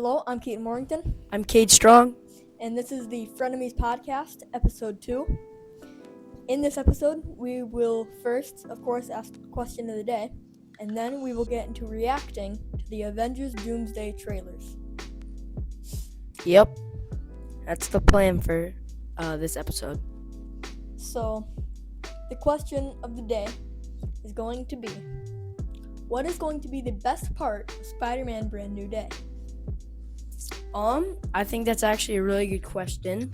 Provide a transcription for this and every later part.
Hello, I'm Keaton Morrington, I'm Cade Strong. and this is the Frenemies podcast, episode 2. In this episode, we will first, of course, ask the question of the day, and then we will get into reacting to the Avengers Doomsday trailers. Yep, that's the plan for this episode. So, the question of the day is going to be, what is going to be the best part of Spider-Man Brand New Day? I think that's actually a really good question.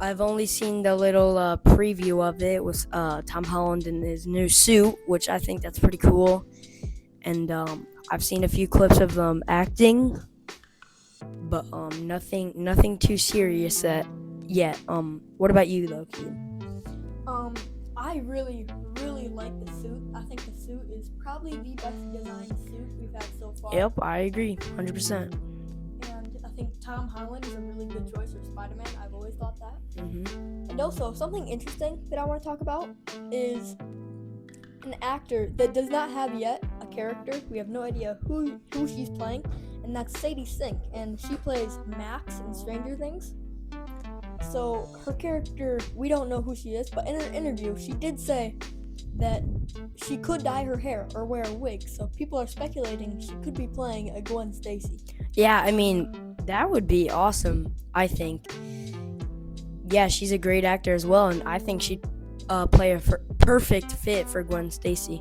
I've only seen the little preview of it with Tom Holland in his new suit, which I think that's pretty cool. And I've seen a few clips of them acting, but nothing too serious yet. What about you though, Keith? I really like the suit. I think the suit is probably the best designed suit we've had so far. Yep, I agree, 100%. And I think Tom Holland is a really good choice for Spider-Man. I've always thought that. Mm-hmm. And also, something interesting that I want to talk about is an actor that does not have yet a character. We have no idea who she's playing, and that's Sadie Sink, and she plays Max in Stranger Things. So her character, we don't know who she is, but in her interview, she did say that she could dye her hair or wear a wig. So people are speculating she could be playing a Gwen Stacy. Yeah, I mean, that would be awesome, I think. Yeah, she's a great actor as well, and I think she'd play a perfect fit for Gwen Stacy.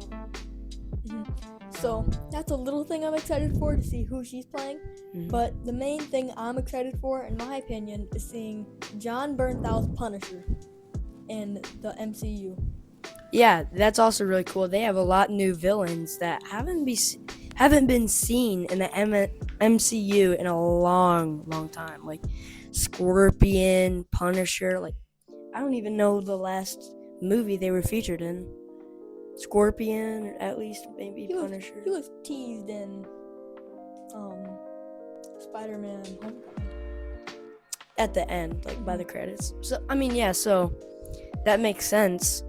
Mm-hmm. So that's a little thing I'm excited for, to see who she's playing. Mm-hmm. But the main thing I'm excited for, in my opinion, is seeing Jon Bernthal's Punisher in the MCU. Yeah, that's also really cool. They have a lot of new villains that haven't been seen in the MCU in a long time. Like Scorpion, Punisher. Like, I don't even know the last movie they were featured in. Scorpion, or at least maybe Punisher. He was teased in Spider-Man Homecoming. At the end, like by the credits. So I mean, yeah, so that makes sense.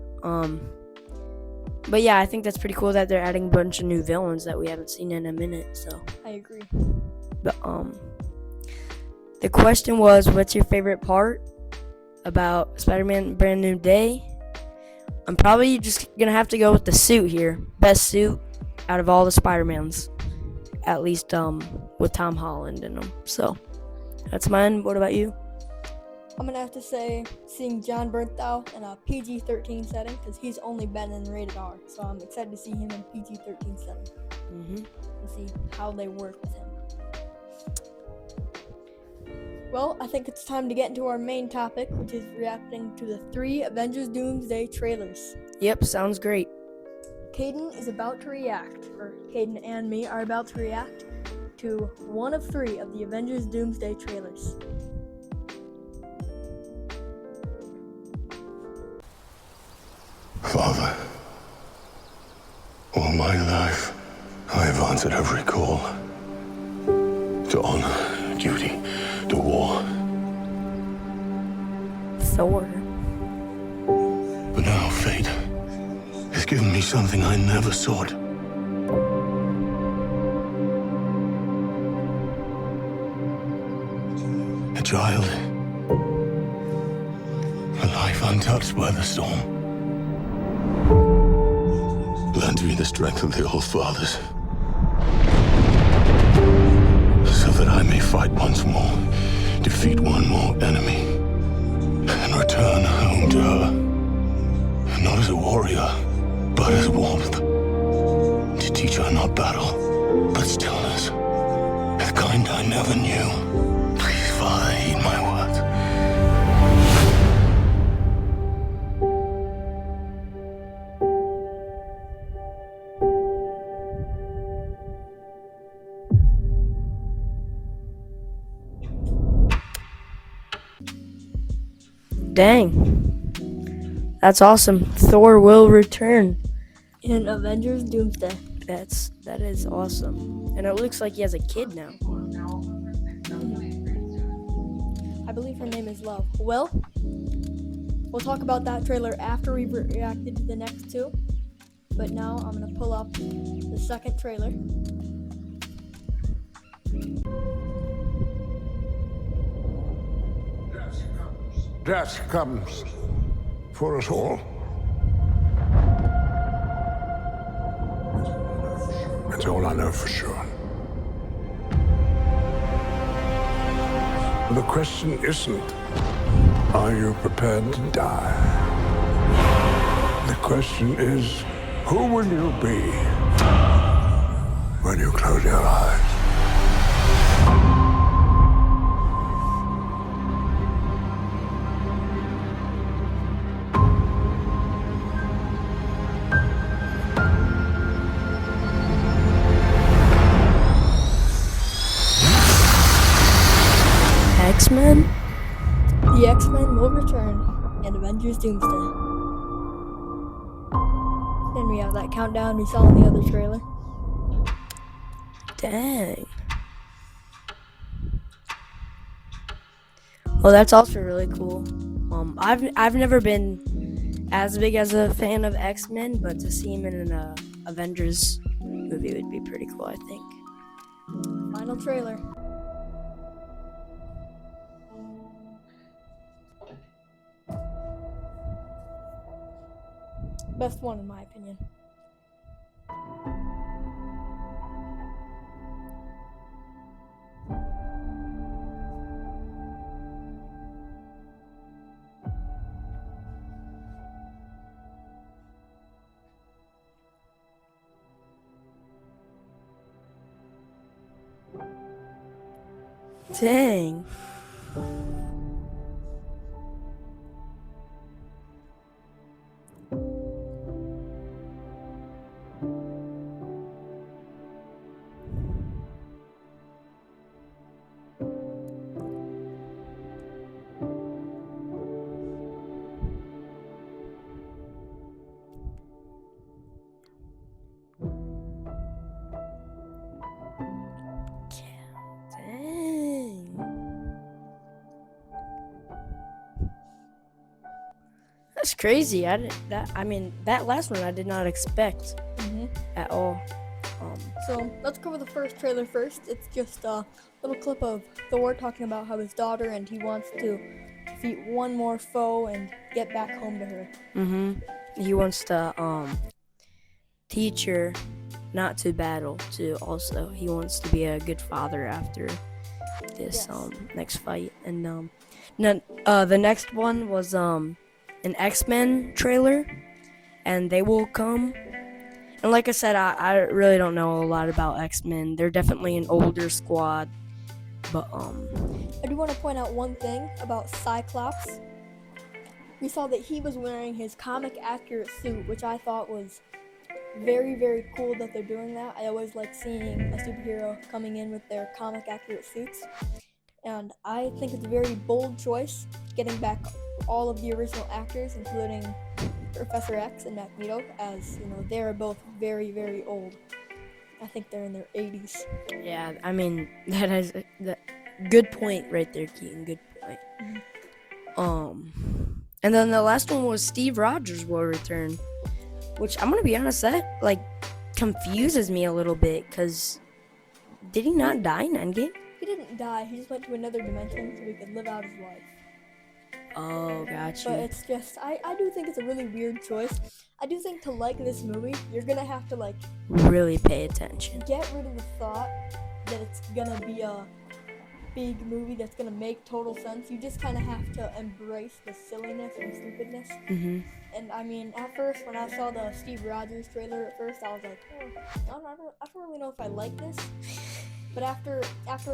But yeah, I think that's pretty cool that they're adding a bunch of new villains that we haven't seen in a minute. So I agree. But the question was, what's your favorite part about Spider-Man Brand New Day? I'm probably just gonna have to go with the suit here. Best suit out of all the Spider-Mans, at least with Tom Holland in them. So that's mine. What about you? I'm gonna have to say seeing Jon Bernthal in a PG-13 setting, because he's only been in rated R. So I'm excited to see him in PG-13 setting. Mm-hmm. And see how they work with him. Well, I think it's time to get into our main topic, which is reacting to the 3 Avengers Doomsday trailers. Yep, sounds great. Caden is about to react, or Caden and me are about to react to one of 3 of the Avengers Doomsday trailers. Father, all my life, I have answered every call to honor, duty, to war. Thor. But now fate has given me something I never sought. A child, a life untouched by the storm. Lend me the strength of the old fathers, so that I may fight once more, defeat one more enemy, and return home to her, not as a warrior, but as warmth, to teach her not battle, but stillness, the kind I never knew. Please, Father, heed my words. Dang. That's awesome. Thor will return In Avengers Doomsday. That is awesome. And it looks like he has a kid now. I believe her name is Love. Well, we'll talk about that trailer after we've reacted to the next 2. But now I'm going to pull up the second trailer. Death comes for us all. That's all I know for sure. The question isn't, are you prepared to die? The question is, who will you be when you close your eyes? X-Men? The X-Men will return in Avengers Doomsday. Then we have that countdown we saw in the other trailer. Dang. Well, that's also really cool. I've never been as big as a fan of X-Men, but to see him in an Avengers movie would be pretty cool, I think. Final trailer. Best one in my opinion. Dang. That's crazy. That last one I did not expect at all. So let's cover the first trailer first. It's just a little clip of Thor talking about how his daughter and he wants to defeat one more foe and get back home to her. He wants to teach her not to battle. He wants to be a good father after this next fight. And the next one was an X-Men trailer, and they will come. And like I said, I really don't know a lot about X-Men. They're definitely an older squad, but I do want to point out one thing about Cyclops. We saw that he was wearing his comic accurate suit, which I thought was very, very cool that they're doing that. I always like seeing a superhero coming in with their comic accurate suits. And I think it's a very bold choice, getting back all of the original actors, including Professor X and Magneto, as you know, they're both very, very old. I think they're in their 80s. yeah, I mean that is that good point right there, Keaton. Good point. And then the last one was Steve Rogers will return, which I'm gonna be honest, that like confuses me a little bit, because did he not die in Endgame? He didn't die, he just went to another dimension so he could live out his life. Oh, gotcha. But it's just, I do think it's a really weird choice. I do think to like this movie, you're gonna have to like really pay attention. get rid of the thought that it's gonna be a big movie that's gonna make total sense. You just kind of have to embrace the silliness and stupidness. And I mean, at first when I saw the Steve Rogers trailer at first, I was like, I don't really know if I like this. But after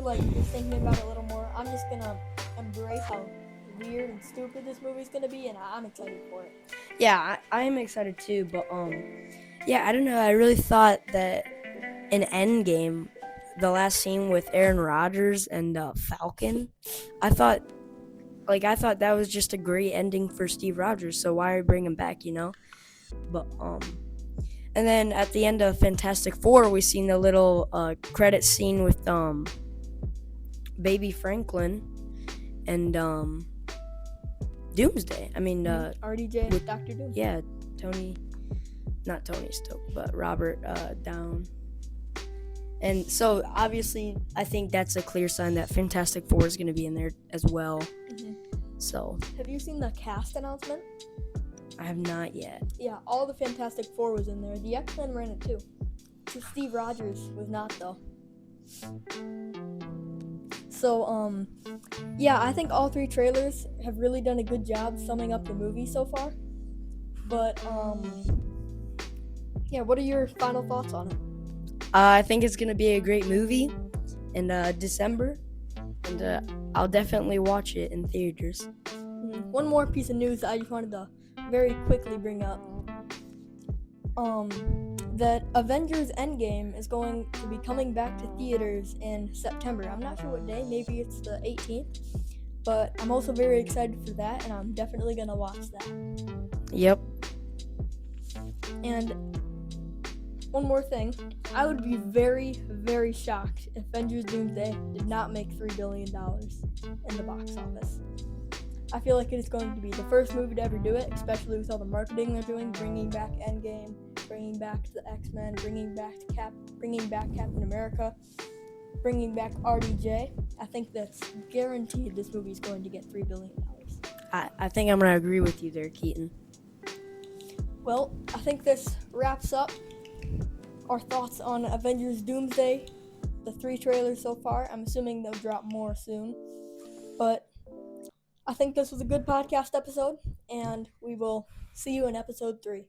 like just thinking about it a little more, I'm just gonna embrace how weird and stupid this movie's gonna be, and I'm excited for it. Yeah, I am excited too, but yeah, I don't know. I really thought that in Endgame, the last scene with Aaron Rodgers and Falcon, I thought that was just a great ending for Steve Rogers. So why bring him back, you know? But and then at the end of Fantastic Four, we seen the little credit scene with Baby Franklin and Doomsday. I mean, RDJ with Dr. Doom. Yeah, not Tony Stark, but Robert Down. And so obviously, I think that's a clear sign that Fantastic Four is going to be in there as well. So Have you seen the cast announcement? I have not yet. Yeah, all the Fantastic Four was in there. The X-Men were in it too. Just Steve Rogers was not though. So, yeah, I think all 3 trailers have really done a good job summing up the movie so far. But, yeah, what are your final thoughts on it? I think it's gonna be a great movie in December, and I'll definitely watch it in theaters. One more piece of news that I just wanted to very quickly bring up. That Avengers Endgame is going to be coming back to theaters in September. I'm not sure what day, maybe it's the 18th, but I'm also very excited for that, and I'm definitely going to watch that. Yep. And one more thing, I would be very, very shocked if Avengers Doomsday did not make $3 billion in the box office. I feel like it is going to be the first movie to ever do it, especially with all the marketing they're doing, bringing back Endgame, bringing back the X-Men, bringing back Captain America, bringing back RDJ. I think that's guaranteed this movie is going to get $3 billion. I think I'm gonna agree with you there, Keaton. Well, I think this wraps up our thoughts on Avengers Doomsday, the 3 trailers so far. I'm assuming they'll drop more soon, but I think this was a good podcast episode, and we will see you in episode 3.